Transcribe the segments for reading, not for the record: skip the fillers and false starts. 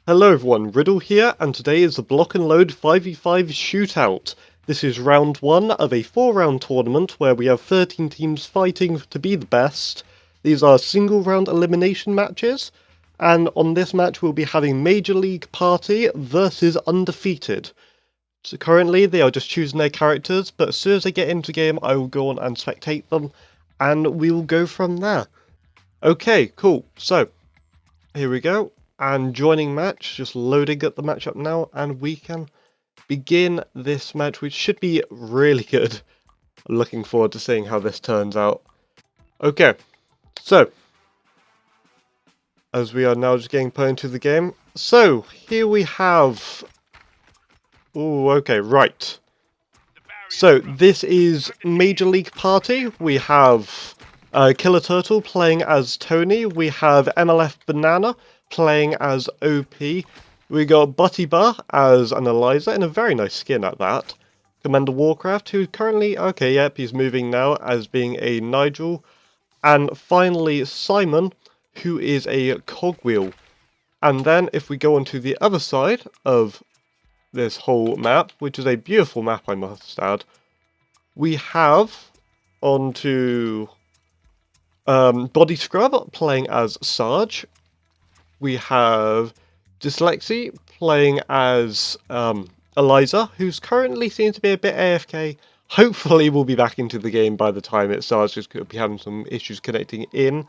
Hello everyone, Riddle here, and today is the Block and Load 5v5 Shootout. This is round 1 of a 4-round tournament where we have 13 teams fighting to be the best. These are single round elimination matches, and on this match we'll be having Major League Party versus Undefeated. So currently they are just choosing their characters, but as soon as they get into game I will go on and spectate them, and we will go from there. Okay, cool, so here we go. And joining match, just loading up the matchup now, and we can begin this match, which should be really good. Looking forward to seeing how this turns out. Okay, so as we are now just getting put into the game, so here we have. Oh, okay, right. So this is Major League Party. We have Killer Turtle playing as Tony. We have MLF Banana playing as OP. We got Butty Bar as an Eliza, and a very nice skin at that. Commander Warcraft, who currently, okay, yep, he's moving now as being a Nigel. And finally, Simon, who is a Cogwheel. And then, if we go on to the other side of this whole map, which is a beautiful map, I must add, we have onto Body Scrub playing as Sarge. We have Dyslexy playing as Eliza, who's currently seems to be a bit AFK. Hopefully will be back into the game by the time it starts, just could be having some issues connecting in.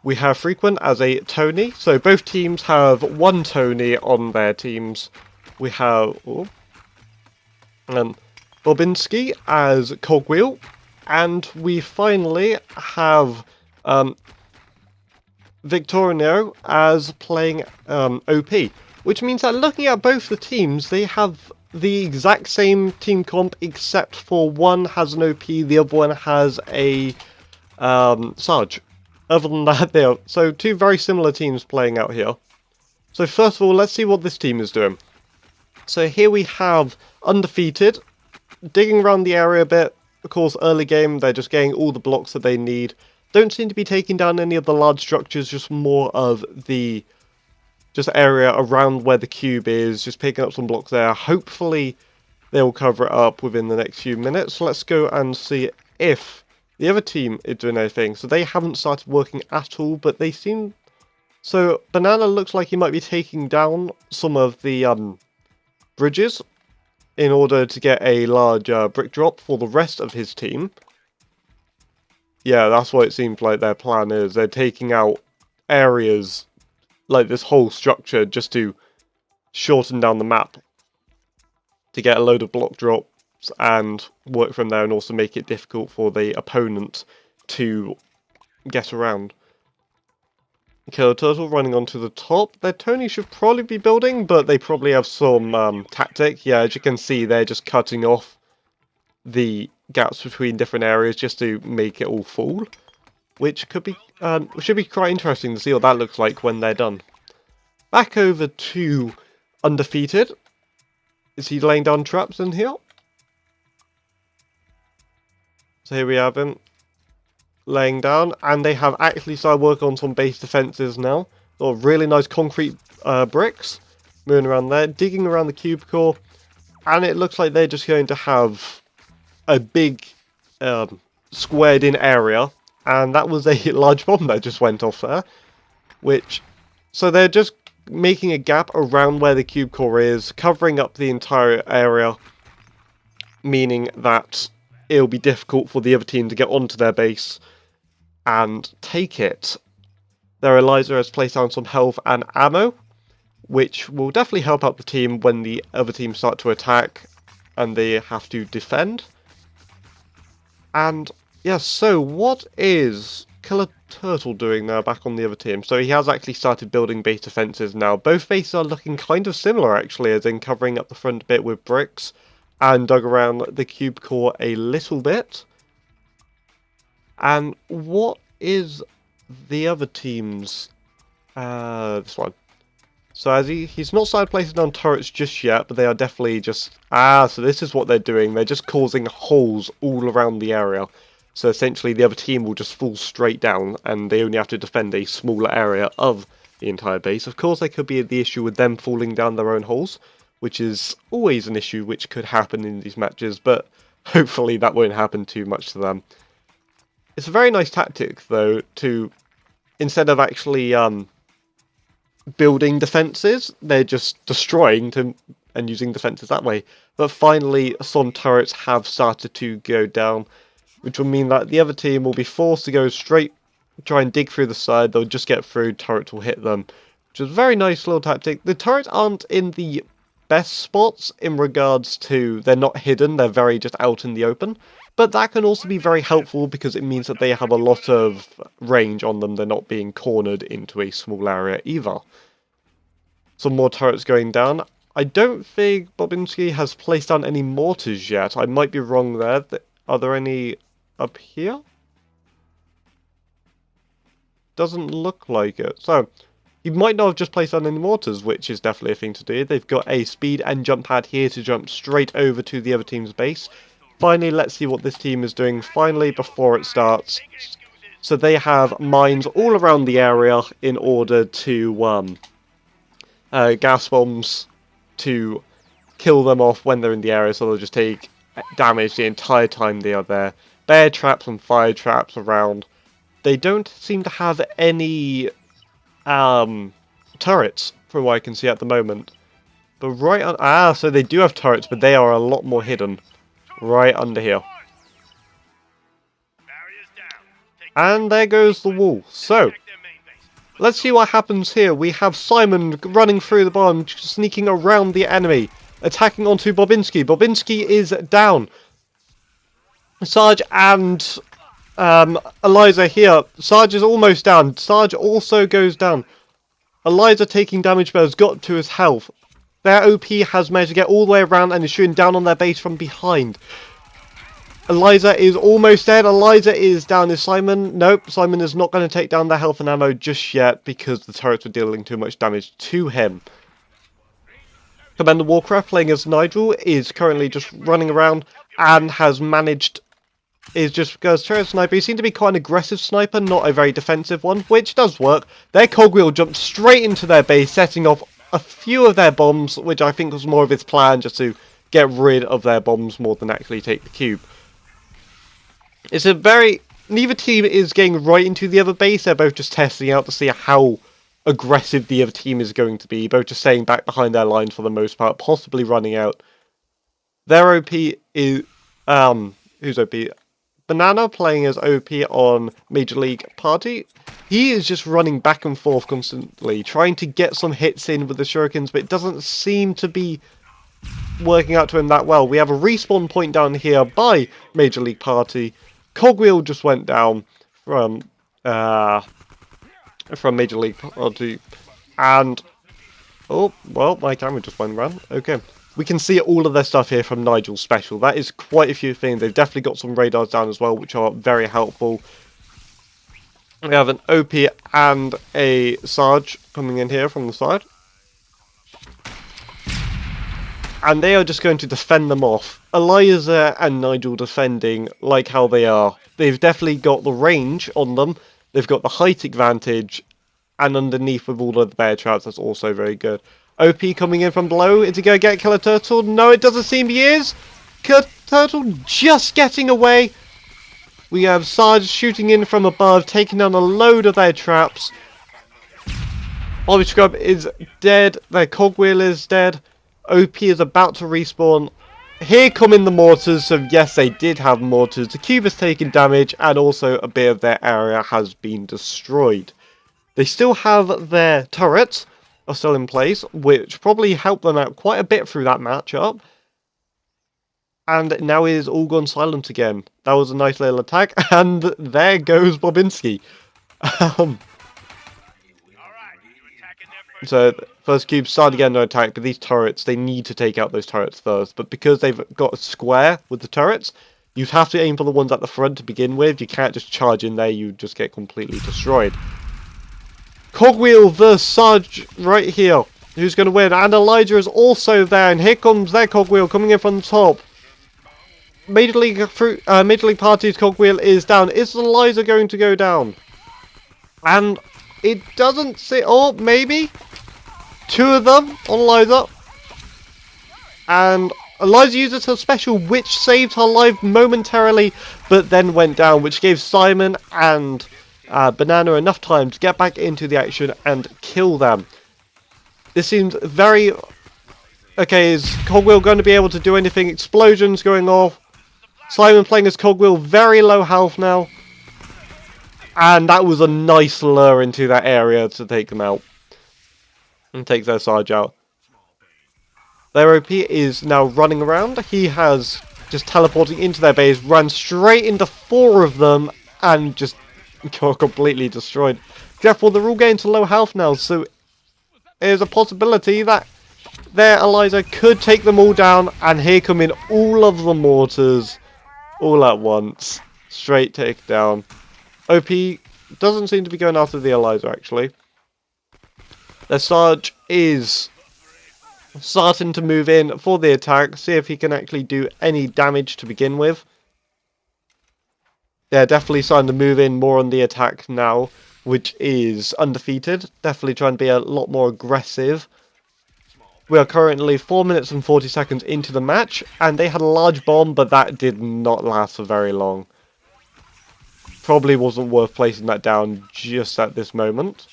We have Frequent as a Tony, so both teams have one Tony on their teams. We have Bobinski as Cogwheel, and we finally have Victorino as playing OP, which means that looking at both the teams, they have the exact same team comp, except for one has an OP, the other one has a Sarge. Other than that, they are so two very similar teams playing out here. So first of all, let's see what this team is doing. So here we have Undefeated, digging around the area a bit. Of course, early game, they're just getting all the blocks that they need. Don't seem to be taking down any of the large structures, just more of the area around where the cube is, just picking up some blocks there. Hopefully they'll cover it up within the next few minutes. Let's go and see if the other team is doing anything. So they haven't started working at all, but they seem... So Banana looks like he might be taking down some of the bridges in order to get a large brick drop for the rest of his team. Yeah, that's what it seems like their plan is. They're taking out areas, like this whole structure, just to shorten down the map to get a load of block drops and work from there, and also make it difficult for the opponent to get around. Killer Turtle running onto the top. Their Tony should probably be building, but they probably have some tactic. Yeah, as you can see, they're just cutting off the gaps between different areas just to make it all full, which could be should be quite interesting to see what that looks like when they're done. Back over to Undefeated. Is he laying down traps in here? So here we have him laying down, and they have actually started working on some base defenses now. Got really nice concrete bricks moving around there, digging around the cubicle, and it looks like they're just going to have a big squared in area, and that was a large bomb that just went off there, so they're just making a gap around where the cube core is, covering up the entire area, meaning that it'll be difficult for the other team to get onto their base and take it. Their Eliza has placed down some health and ammo, which will definitely help out the team when the other team start to attack and they have to defend. And yes, so what is Killer Turtle doing now back on the other team? So he has actually started building base defenses now. Both bases are looking kind of similar actually, as in covering up the front bit with bricks and dug around the cube core a little bit. And what is the other team's this one? So as he's not started placing down turrets just yet, but they are definitely just... so this is what they're doing. They're just causing holes all around the area. So essentially the other team will just fall straight down, and they only have to defend a smaller area of the entire base. Of course, there could be the issue with them falling down their own holes, which is always an issue which could happen in these matches, but hopefully that won't happen too much to them. It's a very nice tactic, though, to, instead of actually building defences, they're just destroying and using defences that way. But finally, some turrets have started to go down, which will mean that the other team will be forced to go straight, try and dig through the side. They'll just get through, turrets will hit them, which is a very nice little tactic. The turrets aren't in the best spots in regards to, they're not hidden, they're very just out in the open. But that can also be very helpful because it means that they have a lot of range on them. They're not being cornered into a small area either. Some more turrets going down. I don't think Bobinski has placed down any mortars yet. I might be wrong there. Are there any up here? Doesn't look like it. So, he might not have just placed down any mortars, which is definitely a thing to do. They've got a speed and jump pad here to jump straight over to the other team's base. Finally, let's see what this team is doing finally before it starts. So they have mines all around the area in order to gas bombs to kill them off when they're in the area, so they'll just take damage the entire time they are there. Bear traps and fire traps around. They don't seem to have any turrets, from what I can see at the moment. But right on... so they do have turrets, but they are a lot more hidden. Right under here. And there goes the wall. So, let's see what happens here. We have Simon running through the bomb, sneaking around the enemy, attacking onto Bobinski. Bobinski is down. Sarge and Eliza here. Sarge is almost down. Sarge also goes down. Eliza taking damage but has got to his health. Their OP has managed to get all the way around and is shooting down on their base from behind. Eliza is almost dead. Eliza is down. Is Simon? Nope. Simon is not going to take down their health and ammo just yet because the turrets were dealing too much damage to him. Commander Warcraft, playing as Nigel, is currently just running around and has managed... is just because turret sniper. He seemed to be quite an aggressive sniper, not a very defensive one, which does work. Their cogwheel jumped straight into their base, setting off a few of their bombs, which I think was more of his plan, just to get rid of their bombs more than actually take the cube. It's a very... neither team is getting right into the other base, they're both just testing out to see how aggressive the other team is going to be, both just staying back behind their lines for the most part, possibly running out. Their OP is... who's OP? Banana, playing as OP on MajorLeagueParty. He is just running back and forth constantly, trying to get some hits in with the shurikens, but it doesn't seem to be working out to him that well. We have a respawn point down here by MajorLeagueParty. Cogwheel just went down from MajorLeagueParty, and... oh, well, my camera just went around. Okay. We can see all of their stuff here from Nigel's special. That is quite a few things. They've definitely got some radars down as well, which are very helpful. We have an OP and a Sarge coming in here from the side. And they are just going to defend them off. Eliza and Nigel defending like how they are. They've definitely got the range on them. They've got the height advantage. And underneath with all of the bear traps, that's also very good. OP coming in from below. Is he going to get Killer Turtle? No, it doesn't seem he is. Killer Turtle just getting away. We have Sarge shooting in from above, taking down a load of their traps. Bobby Scrub is dead. Their cogwheel is dead. OP is about to respawn. Here come in the mortars. So yes, they did have mortars. The cube has taken damage, and also a bit of their area has been destroyed. They still have their turrets are still in place, which probably helped them out quite a bit through that matchup. And now it is all gone silent again. That was a nice little attack, and there goes Bobinski. So, first cube started again no attack, but these turrets, they need to take out those turrets first. But because they've got a square with the turrets, you have to aim for the ones at the front to begin with. You can't just charge in there, you just get completely destroyed. Cogwheel versus Sarge right here. Who's going to win? And Elijah is also there. And here comes their Cogwheel coming in from the top. MajorLeagueParty's Cogwheel is down. Is Eliza going to go down? And It doesn't say... Oh, maybe? 2 of them on Eliza. And Eliza uses her special, which saved her life momentarily, but then went down, which gave Simon and Banana enough time to get back into the action and kill them. This seems very... Okay, is Cogwheel going to be able to do anything? Explosions going off. Simon playing as Cogwheel, very low health now. And that was a nice lure into that area to take them out. And take their Sarge out. Their OP is now running around. He has just teleporting into their base, ran straight into 4 of them, and just got completely destroyed. Therefore, they're all getting to low health now, so there's a possibility that their Eliza could take them all down, and here come in all of the mortars, all at once. Straight take down. OP doesn't seem to be going after the Eliza, actually. Their Sarge is starting to move in for the attack, see if he can actually do any damage to begin with. They're definitely starting to move in more on the attack now, which is Undefeated. Definitely trying to be a lot more aggressive. We are currently 4 minutes and 40 seconds into the match, and they had a large bomb, but that did not last for very long. Probably wasn't worth placing that down just at this moment.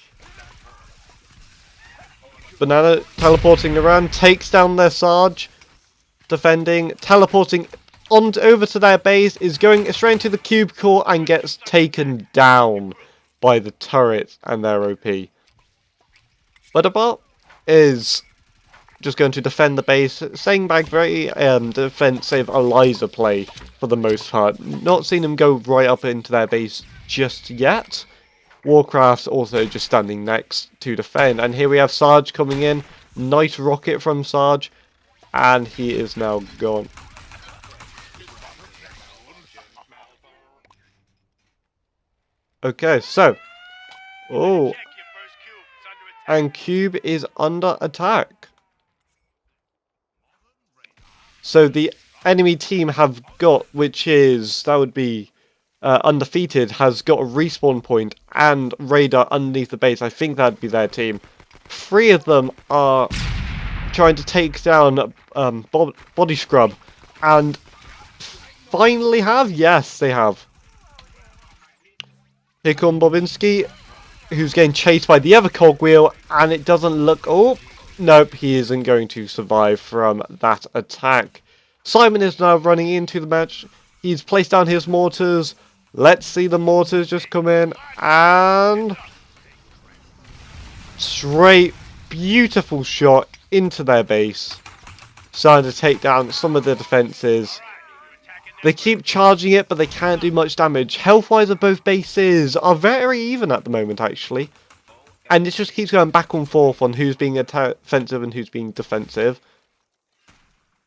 Banana teleporting around, takes down their Sarge, defending, teleporting on over to their base, is going straight into the cube core and gets taken down by the turret and their OP. Butterbot is just going to defend the base, staying back, very defensive Eliza play for the most part. Not seen him go right up into their base just yet. Warcraft's also just standing next to defend. And here we have Sarge coming in. Nice rocket from Sarge. And he is now gone. Okay, so. Oh. And Cube is under attack. So the enemy team have got, which is, that would be Undefeated, has got a respawn point and radar underneath the base. I think that'd be their team. 3 of them are trying to take down Body Scrub. And finally have? Yes, they have. Here comes Bobinski, who's getting chased by the other Cogwheel, and it doesn't look... Oh, nope, he isn't going to survive from that attack. Simon is now running into the match. He's placed down his mortars. Let's see the mortars just come in. And... straight, beautiful shot into their base. Starting to take down some of the defenses. They keep charging it, but they can't do much damage. Health-wise of both bases are very even at the moment, actually. And it just keeps going back and forth on who's being offensive and who's being defensive.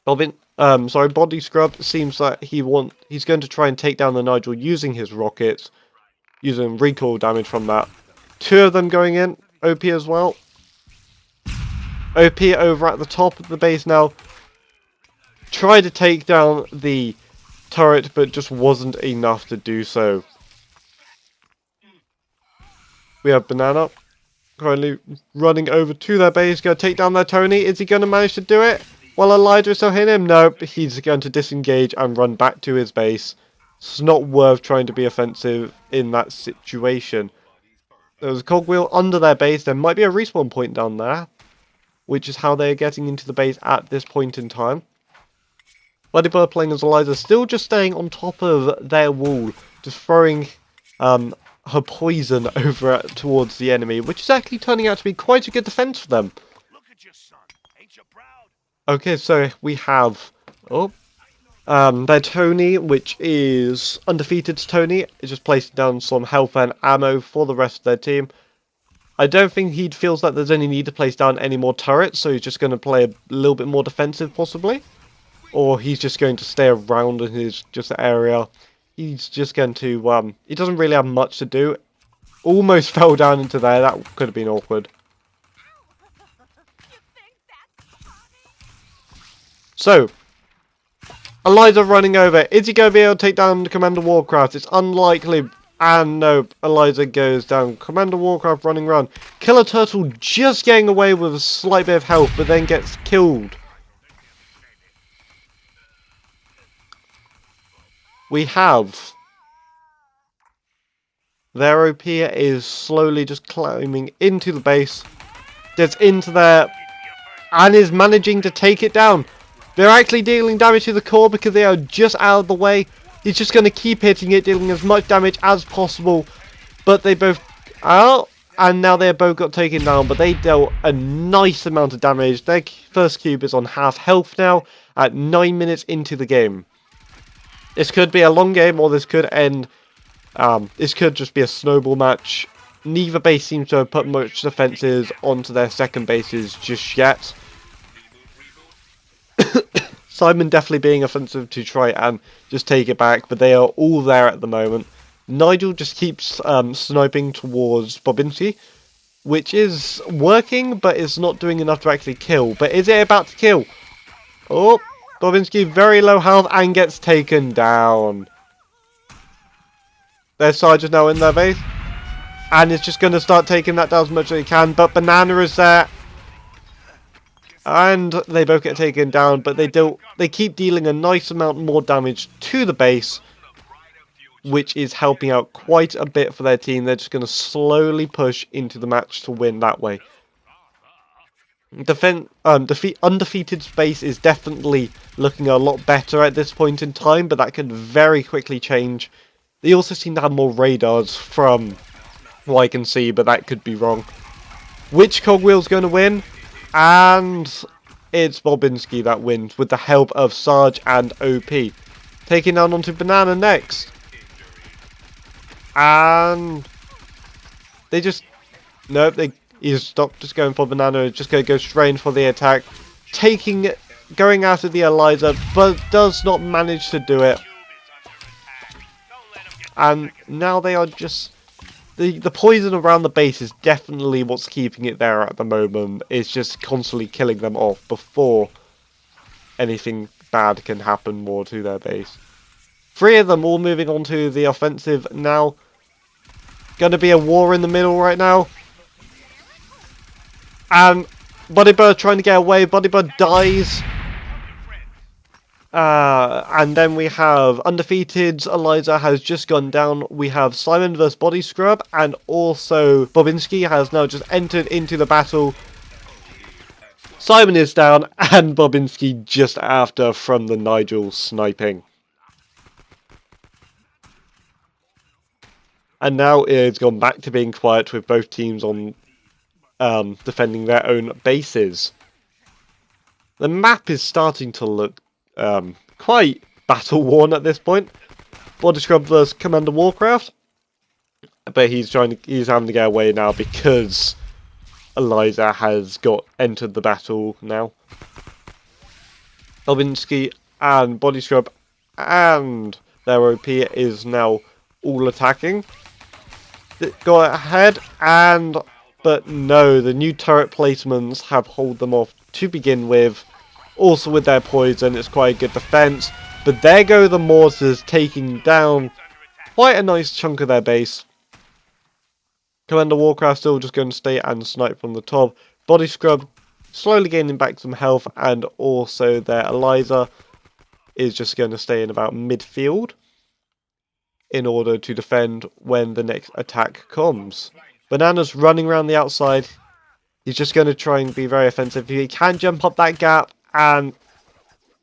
Body Scrub seems like he's going to try and take down the Nigel using his rockets, using recoil damage from that. 2 of them going in, OP as well. OP over at the top of the base now. Tried to take down the turret, but just wasn't enough to do so. We have Banana currently running over to their base, going to take down their Tony. Is he going to manage to do it? While Elijah is still hitting him? Nope, he's going to disengage and run back to his base. It's not worth trying to be offensive in that situation. There's a Cogwheel under their base. There might be a respawn point down there, which is how they're getting into the base at this point in time. Buddybird playing as Eliza, still just staying on top of their wall, just throwing her poison over towards the enemy, which is actually turning out to be quite a good defense for them. Okay, so we have their Tony, which is Undefeated's Tony. It's just placing down some health and ammo for the rest of their team. I don't think he feels that there's any need to place down any more turrets, so he's just going to play a little bit more defensive, possibly. Or he's just going to stay around in his area. He's just going to, he doesn't really have much to do. Almost fell down into there, that could have been awkward. So, Eliza running over. Is he going to be able to take down Commander Warcraft? It's unlikely. And no, Eliza goes down. Commander Warcraft running around. Killer Turtle just getting away with a slight bit of health, but then gets killed. We have... Their OP is slowly just climbing into the base. Gets into there. And is managing to take it down. They're actually dealing damage to the core because they are just out of the way. He's just going to keep hitting it, dealing as much damage as possible. But they both... Oh, and now they both got taken down. But they dealt a nice amount of damage. Their first cube is on half health now at 9 minutes into the game. This could be a long game, or this could end... this could just be a snowball match. Neither base seems to have put much defences onto their second bases just yet. Simon definitely being offensive to try and just take it back, but they are all there at the moment. Nigel just keeps sniping towards Bobinski, which is working, but it's not doing enough to actually kill. But is it about to kill? Oh, Bobinski very low health and gets taken down. Their Sarge is now in their base, and it's just going to start taking that down as much as they can, but Banana is there. And they both get taken down, but they keep dealing a nice amount more damage to the base, which is helping out quite a bit for their team. They're just going to slowly push into the match to win that way. Undefeated space is definitely looking a lot better at this point in time, but that can very quickly change. They also seem to have more radars from what I can see, but that could be wrong. Which cogwheel's going to win? And it's Bobinski that wins with the help of Sarge and OP. Taking down onto Banana next. And they just... Nope, he's stopped just going for Banana. Just going to go straight in for the attack. Going after the Eliza, but does not manage to do it. And now they are just... The poison around the base is definitely what's keeping it there at the moment. It's just constantly killing them off before anything bad can happen more to their base. 3 of them all moving on to the offensive now. Going to be a war in the middle right now. And Bodybird trying to get away. Bodybird dies. And then we have Undefeated's Eliza has just gone down. We have Simon vs Body Scrub, and also Bobinski has now just entered into the battle. Simon is down, and Bobinski just after from the Nigel sniping. And now it's gone back to being quiet with both teams on defending their own bases. The map is starting to look quite battle-worn at this point. Body Scrub vs Commander Warcraft. But he's having to get away now because Eliza has entered the battle now. Elvinsky and Body Scrub and their OP is now all attacking. Go ahead but no, the new turret placements have held them off to begin with. Also with their poison, it's quite a good defense. But there go the mortars, taking down quite a nice chunk of their base. Commander Warcraft still just going to stay and snipe from the top. Body Scrub slowly gaining back some health, and also their Eliza is just going to stay in about midfield in order to defend when the next attack comes. Banana's running around the outside. He's just going to try and be very offensive. He can jump up that gap, and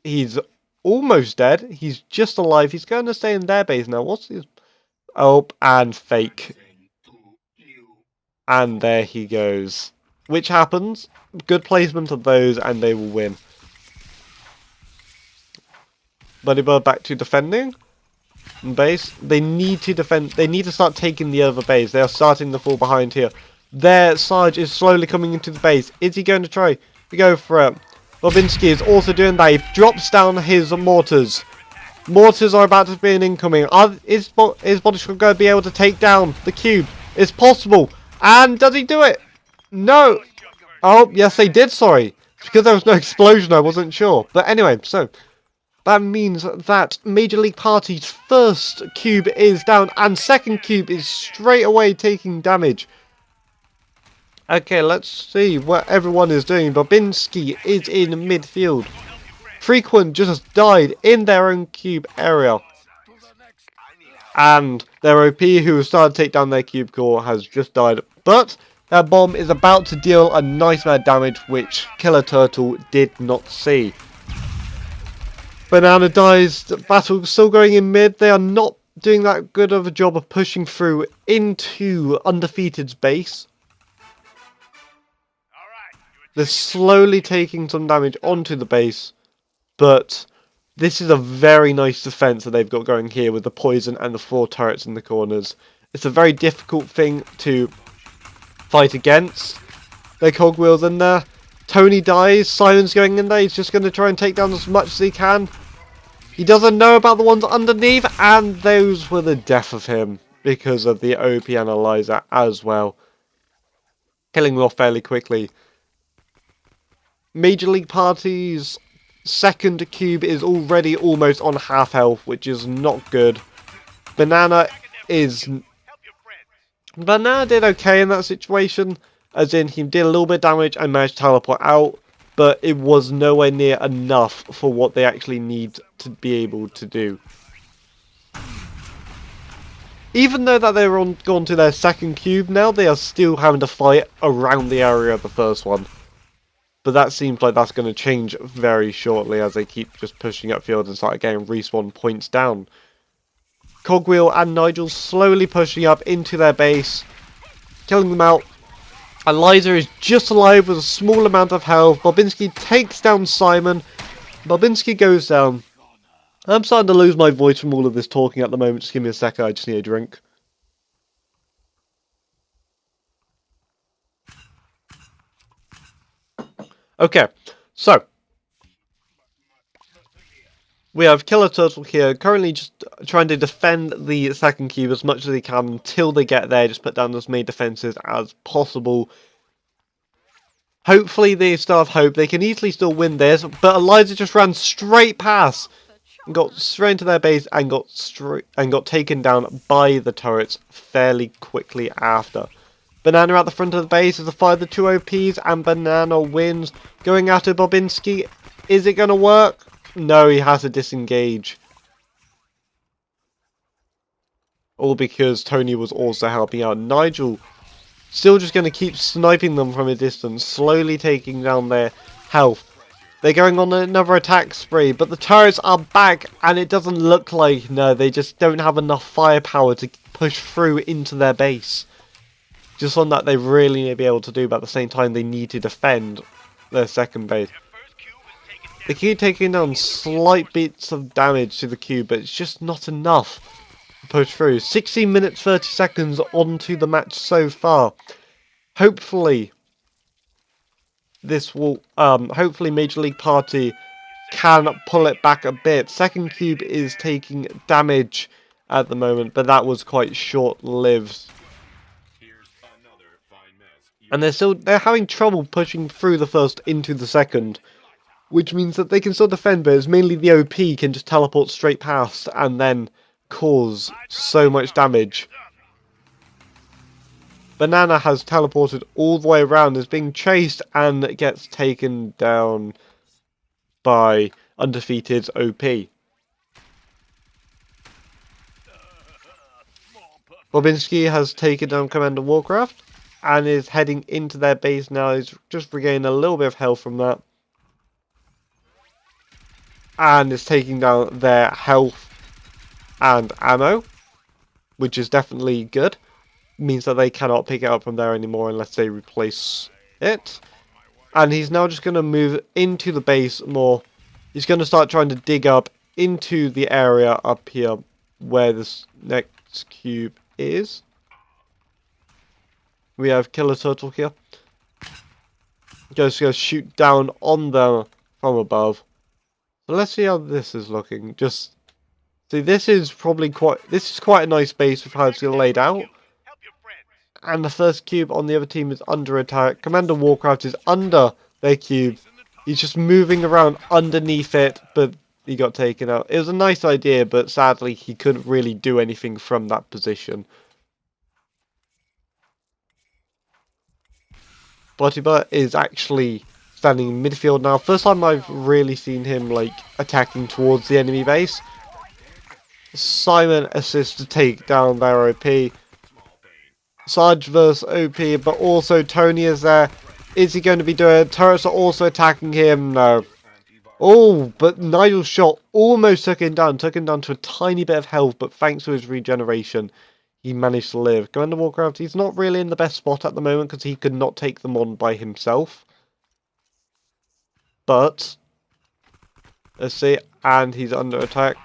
he's almost dead. He's just alive. He's going to stay in their base now. What's his... Oh, and fake. And there he goes. Which happens. Good placement of those, and they will win. Bodybird back to defending. Base. They need to defend. They need to start taking the other base. They are starting to fall behind here. Their Sarge is slowly coming into the base. Is he going to try to go for it? Bobinski is also doing that. He drops down his mortars. Mortars are about to be an incoming. Is Body Scrub going to be able to take down the cube? It's possible. And does he do it? No. Oh, yes, they did, sorry. It's because there was no explosion, I wasn't sure. But anyway, so that means that Major League Party's first cube is down and second cube is straight away taking damage. Okay, let's see what everyone is doing. Babinski is in midfield. Frequent just died in their own cube area. And their OP, who started to take down their cube core, has just died. But that bomb is about to deal a nice amount of damage, which Killer Turtle did not see. Banana dies. The battle still going in mid. They are not doing that good of a job of pushing through into Undefeated's base. They're slowly taking some damage onto the base, but this is a very nice defense that they've got going here with the poison and the 4 turrets in the corners. It's a very difficult thing to fight against. Their cogwheels in there. Tony dies. Simon's going in there. He's just going to try and take down as much as he can. He doesn't know about the ones underneath, and those were the death of him because of the OP Analyzer as well. Killing them off fairly quickly. Major League Party's second cube is already almost on half health, which is not good. Banana did okay in that situation, as in he did a little bit of damage and managed to teleport out, but it was nowhere near enough for what they actually need to be able to do. Even though that they're gone to their second cube now, they are still having to fight around the area of the first one. But that seems like that's going to change very shortly as they keep just pushing upfield and start getting respawn points down. Cogwheel and Nigel slowly pushing up into their base, killing them out. Eliza is just alive with a small amount of health. Babinski takes down Simon. Babinski goes down. I'm starting to lose my voice from all of this talking at the moment. Just give me a second, I just need a drink. Okay, so we have Killer Turtle here, currently just trying to defend the second cube as much as he can until they get there. Just put down as many defenses as possible. Hopefully they still have hope. They can easily still win this, but Eliza just ran straight past and got straight into their base and got taken down by the turrets fairly quickly after. Banana at the front of the base as a fire the 2 OPs, and Banana wins. Going after Babinski. Is it going to work? No, he has to disengage. All because Tony was also helping out. Nigel still just going to keep sniping them from a distance, slowly taking down their health. They're going on another attack spree, but the turrets are back, and it doesn't look like, no, they just don't have enough firepower to push through into their base. Just on that they really need to be able to do, but at the same time they need to defend their second base. They keep taking down slight bits of damage to the cube, but it's just not enough to push through. 16 minutes 30 seconds onto the match so far. Hopefully this will hopefully Major League Party can pull it back a bit. Second cube is taking damage at the moment, but that was quite short-lived. And they're having trouble pushing through the first into the second, which means that they can still defend, but it's mainly the OP can just teleport straight past and then cause so much damage. Banana has teleported all the way around, is being chased and gets taken down by Undefeated's OP. Babinski has taken down Commander Warcraft and is heading into their base now. He's just regaining a little bit of health from that. And is taking down their health and ammo, which is definitely good. Means that they cannot pick it up from there anymore unless they replace it. And he's now just going to move into the base more. He's going to start trying to dig up into the area up here where this next cube is. We have Killer Turtle here. Just going to shoot down on them from above. So let's see how this is looking. Just see, this is quite a nice base with how it's laid out. And the first cube on the other team is under attack. Commander Warcraft is under their cube. He's just moving around underneath it, but he got taken out. It was a nice idea, but sadly he couldn't really do anything from that position. Botiba is actually standing in midfield now. First time I've really seen him like attacking towards the enemy base. Simon assists to take down their OP. Sarge versus OP, but also Tony is there. Is he going to be doing it? Turrets are also attacking him. No. Oh, but Nigel's shot almost took him down to a tiny bit of health, but thanks to his regeneration, he managed to live. Commander Warcraft, he's not really in the best spot at the moment because he could not take them on by himself. But, let's see, and he's under attack.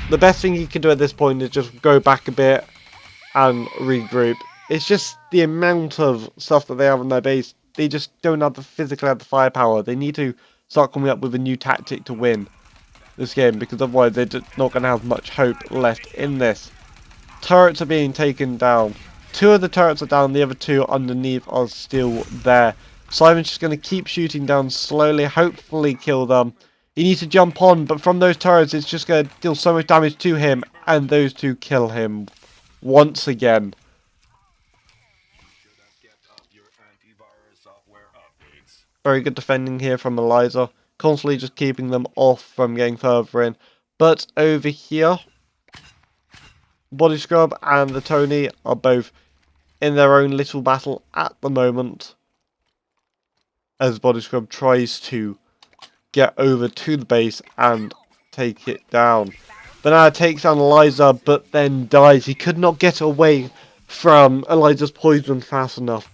The best thing he can do at this point is just go back a bit and regroup. It's just the amount of stuff that they have on their base. They just don't have physically have the firepower. They need to start coming up with a new tactic to win this game, because otherwise they're just not going to have much hope left in this. Turrets are being taken down. 2 of the turrets are down, the other 2 underneath are still there. Simon's just going to keep shooting down slowly, hopefully kill them. He needs to jump on, but from those turrets it's just going to deal so much damage to him, and those 2 kill him once again. Very good defending here from Eliza, constantly just keeping them off from getting further in. But over here, Body Scrub and the Tony are both in their own little battle at the moment, as Body Scrub tries to get over to the base and take it down. Banana takes down Eliza, but then dies. He could not get away from Eliza's poison fast enough,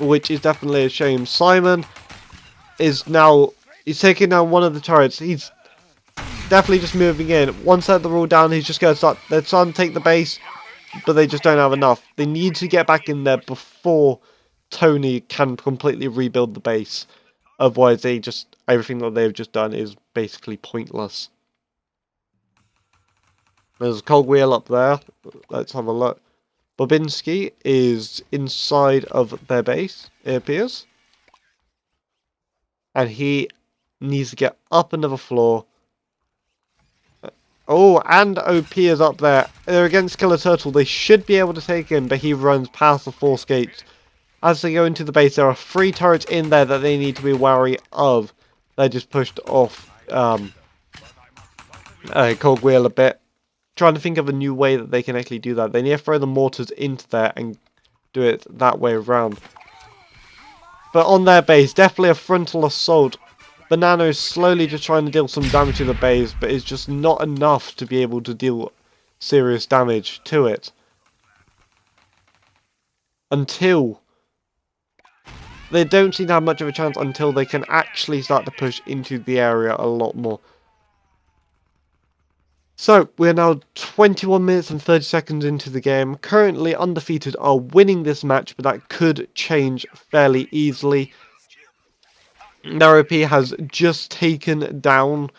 which is definitely a shame. Simon is now, he's taking down one of the turrets. He's definitely just moving in. Once they're all down, he's just going to start, they're starting to take the base, but they just don't have enough. They need to get back in there before Tony can completely rebuild the base. Otherwise, everything that they've just done is basically pointless. There's a cogwheel up there. Let's have a look. Bobinski is inside of their base, it appears. And he needs to get up another floor. Oh, and OP is up there. They're against Killer Turtle. They should be able to take him, but he runs past the force gates. As they go into the base, there are 3 turrets in there that they need to be wary of. They just pushed off Cogwheel a bit. Trying to think of a new way that they can actually do that. They need to throw the mortars into there and do it that way around. But on their base, definitely a frontal assault. Banana is slowly just trying to deal some damage to the base, but it's just not enough to be able to deal serious damage to it. Until they don't seem to have much of a chance until they can actually start to push into the area a lot more. So, we're now 21 minutes and 30 seconds into the game. Currently, Undefeated are winning this match, but that could change fairly easily. Their OP has just taken down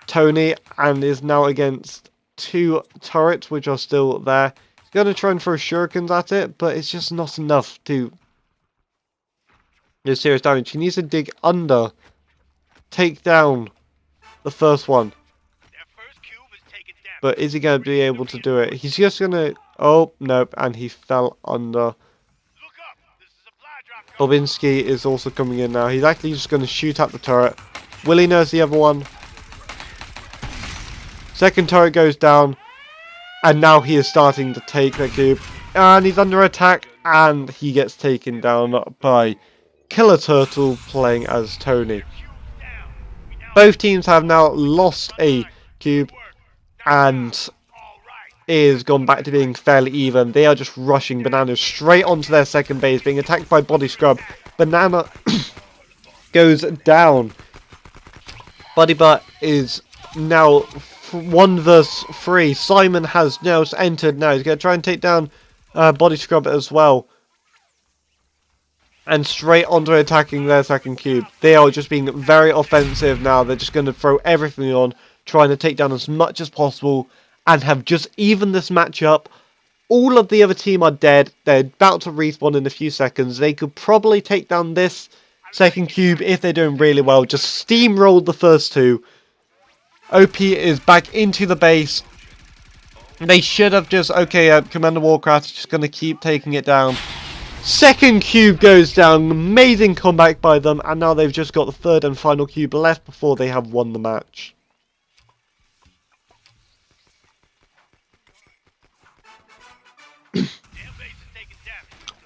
Tony and is now against 2 turrets, which are still there. He's going to try and throw shurikens at it, but it's just not enough to do serious damage. He needs to dig under, take down the first one. But is he going to be able to do it? He's just going to... Oh, nope. And he fell under. Bobinski is also coming in now. He's actually just going to shoot at the turret. Willie knows the other one. Second turret goes down. And now he is starting to take the cube. And he's under attack. And he gets taken down by Killer Turtle playing as Tony. Both teams have now lost a cube. And is gone back to being fairly even. They are just rushing Banana straight onto their second base, being attacked by Body Scrub. Banana goes down. Buddy Butt is now 1 versus 3. Simon has now entered now. He's going to try and take down Body Scrub as well. And straight onto attacking their second cube. They are just being very offensive now. They're just going to throw everything on, trying to take down as much as possible, and have just evened this match up. All of the other team are dead. They're about to respawn in a few seconds. They could probably take down this second cube, if they're doing really well, just steamrolled the first two. OP is back into the base. They should have just, okay, Commander Warcraft is just going to keep taking it down. Second cube goes down, amazing comeback by them, and now they've just got the third and final cube left before they have won the match.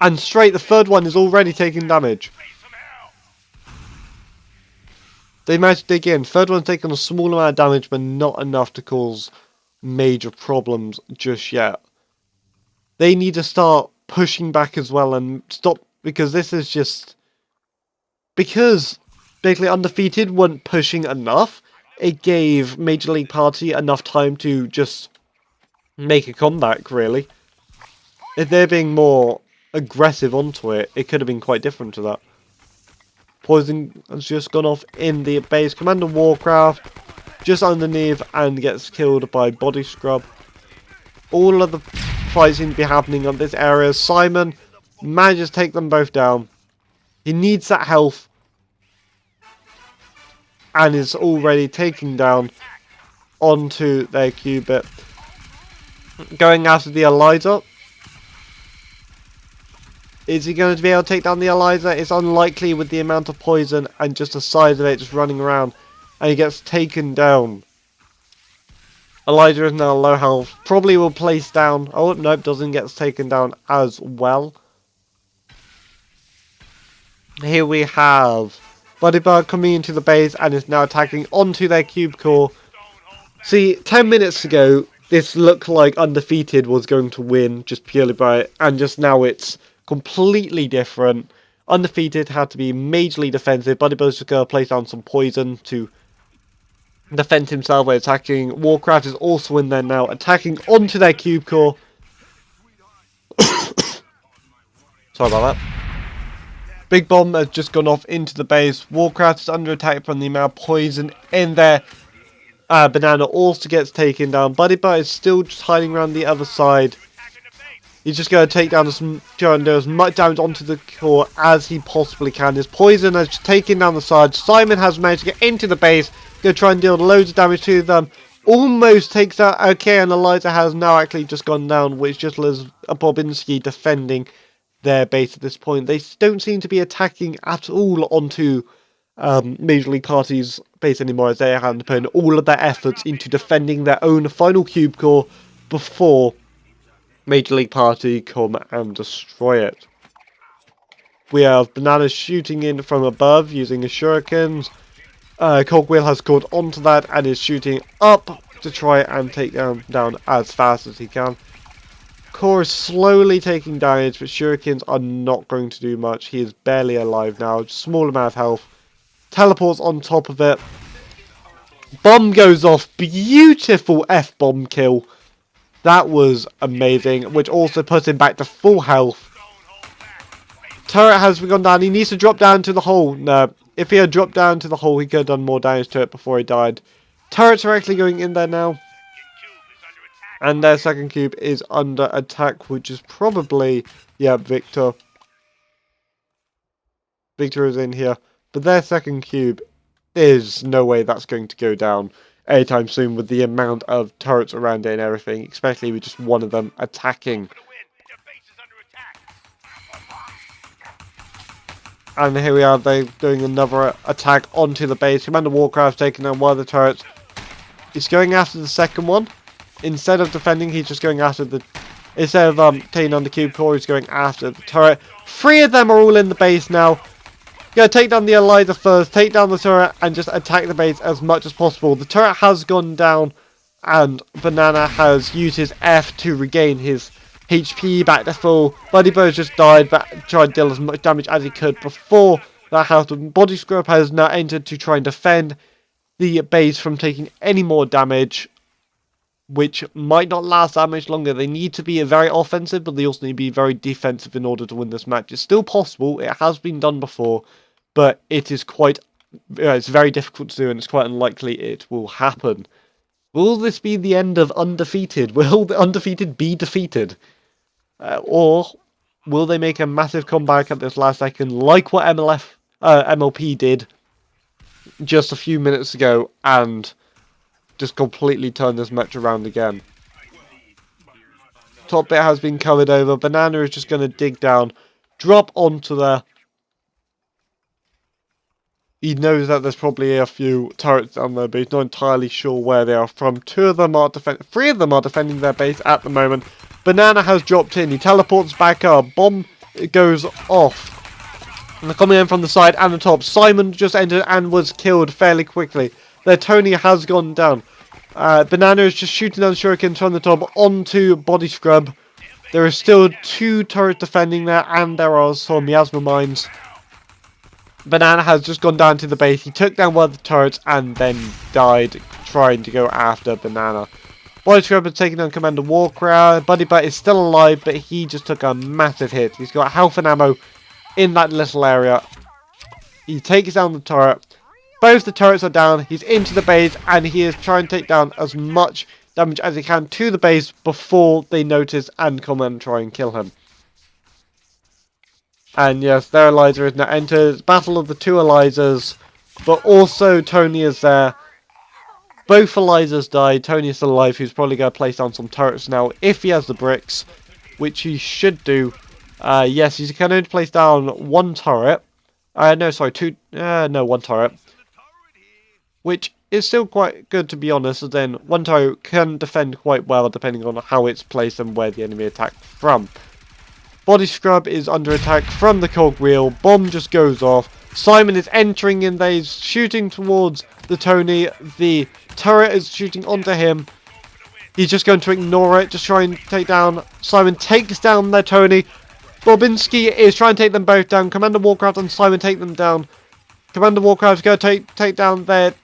And straight, the third one is already taking damage. They managed to dig in. Third one's taken a small amount of damage, but not enough to cause major problems just yet. They need to start pushing back as well and stop, because this is just... Because basically Undefeated weren't pushing enough, it gave Major League Party enough time to just make a comeback, really. If they're being more aggressive onto it, it could have been quite different to that. Poison has just gone off in the base. Commander Warcraft just underneath and gets killed by Body Scrub. All of the fights seem to be happening on this area. Simon manages to take them both down. He needs that health. And is already taking down onto their cubit. Going after the Eliza. Is he going to be able to take down the Eliza? It's unlikely with the amount of poison and just the size of it just running around. And he gets taken down. Elijah is now low health. Probably will place down. Oh, nope, doesn't get taken down as well. Here we have Bodybug coming into the base and is now attacking onto their cube core. See, 10 minutes ago, this looked like Undefeated was going to win just purely by it. And just now it's completely different. Undefeated had to be majorly defensive. Bodybug's just going to place down some poison to defend himself by attacking. Warcraft is also in there now, attacking onto their cube core. Sorry about that. Big Bomb has just gone off into the base. Warcraft is under attack from the amount of poison in there. Banana also gets taken down. Bodybug is still just hiding around the other side. He's just going to take down and do as much damage onto the core as he possibly can. His poison has just taken down the side. Simon has managed to get into the base. Going to try and deal loads of damage to them. Almost takes out. Okay, and Eliza has now actually just gone down, which just leaves Bobinski defending their base at this point. They don't seem to be attacking at all onto Major League Party's base anymore, as they have put all of their efforts into defending their own final cube core before Major League Party come and destroy it. We have Banana shooting in from above using his shurikens. Cogwheel has caught onto that and is shooting up to try and take down as fast as he can. Core is slowly taking damage, but shurikens are not going to do much. He is barely alive now, small amount of health. Teleports on top of it. Bomb goes off. Beautiful F-bomb kill. That was amazing, which also puts him back to full health. Turret has gone down. He needs to drop down to the hole. No, if he had dropped down to the hole, he could have done more damage to it before he died. Turrets are actually going in there now. And their second cube is under attack, which is probably, yeah, Victor. Victor is in here. But their second cube is no way that's going to go down anytime soon with the amount of turrets around it and everything, especially with just one of them attacking. And here we are, they're doing another attack onto the base. Commander Warcraft taking down one of the turrets. He's going after the second one. Instead of defending, he's just going after the... Instead of taking on the cube core, he's going after the turret. 3 of them are all in the base now. Gonna take down the Eliza first, take down the turret, and just attack the base as much as possible. The turret has gone down, and Banana has used his F to regain his HP back to full. Bodybug just died, but tried to deal as much damage as he could before that happened. Body Scrub has now entered to try and defend the base from taking any more damage, which might not last that much longer. They need to be very offensive, but they also need to be very defensive in order to win this match. It's still possible. It has been done before, but it is quite... it's very difficult to do, and it's quite unlikely it will happen. Will this be the end of Undefeated? Will the Undefeated be defeated? Or will they make a massive comeback at this last second, like what MLF MLP did just a few minutes ago, and just completely turned this match around again. Top bit has been covered over. Banana is just going to dig down, drop onto there. He knows that there's probably a few turrets down there, but he's not entirely sure where they are from. Three of them are defending their base at the moment. Banana has dropped in. He teleports back up. Bomb goes off. And they're coming in from the side and the top. Simon just entered and was killed fairly quickly. Their Tony has gone down. Banana is just shooting down shurikens from the top onto Body Scrub. There are still 2 turrets defending there, and there are some miasma mines. Banana has just gone down to the base. He took down one of the turrets and then died trying to go after Banana. Body Scrub has taken down Commander Warcry. Buddy Butt is still alive, but he just took a massive hit. He's got health and ammo in that little area. He takes down the turret. Both the turrets are down. He's into the base, and he is trying to take down as much damage as he can to the base before they notice and come and try and kill him. And yes, their Eliza is now entered. Battle of the 2 Elizas. But also Tony is there. Both Elizas died. Tony is still alive. He's probably going to place down some turrets now if he has the bricks, which he should do. Yes, he can only place down 1 turret. No, sorry, 2. No, 1 turret. Which is still quite good, to be honest, as then 1 turret can defend quite well depending on how it's placed and where the enemy attacked from. Body Scrub is under attack from the cogwheel. Bomb just goes off. Simon is entering in there. He's shooting towards the Tony. The turret is shooting onto him. He's just going to ignore it. Just try and take down. Simon takes down their Tony. Bobinski is trying to take them both down. Commander Warcraft and Simon take them down. Commander Warcraft is going to take down their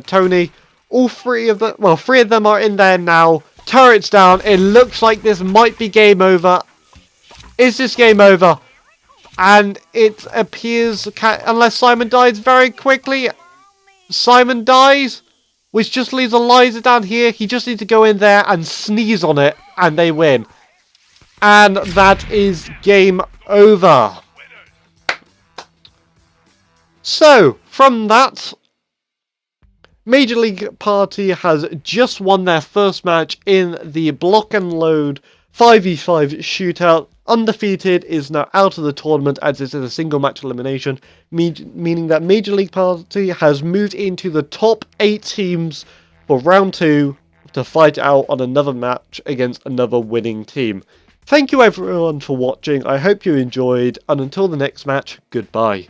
Tony. All 3 of them, well, 3 of them are in there now. Turrets down. It looks like this might be game over. Is this game over? And it appears, unless Simon dies very quickly, Simon dies, which just leaves Eliza down here. He just needs to go in there and sneeze on it, and they win. And that is game over. So, from that, Major League Party has just won their first match in the Block and Load 5v5 Shootout. Undefeated is now out of the tournament as this is a single match elimination, meaning that Major League Party has moved into the top 8 teams for round 2 to fight out on another match against another winning team. Thank you everyone for watching, I hope you enjoyed, and until the next match, goodbye.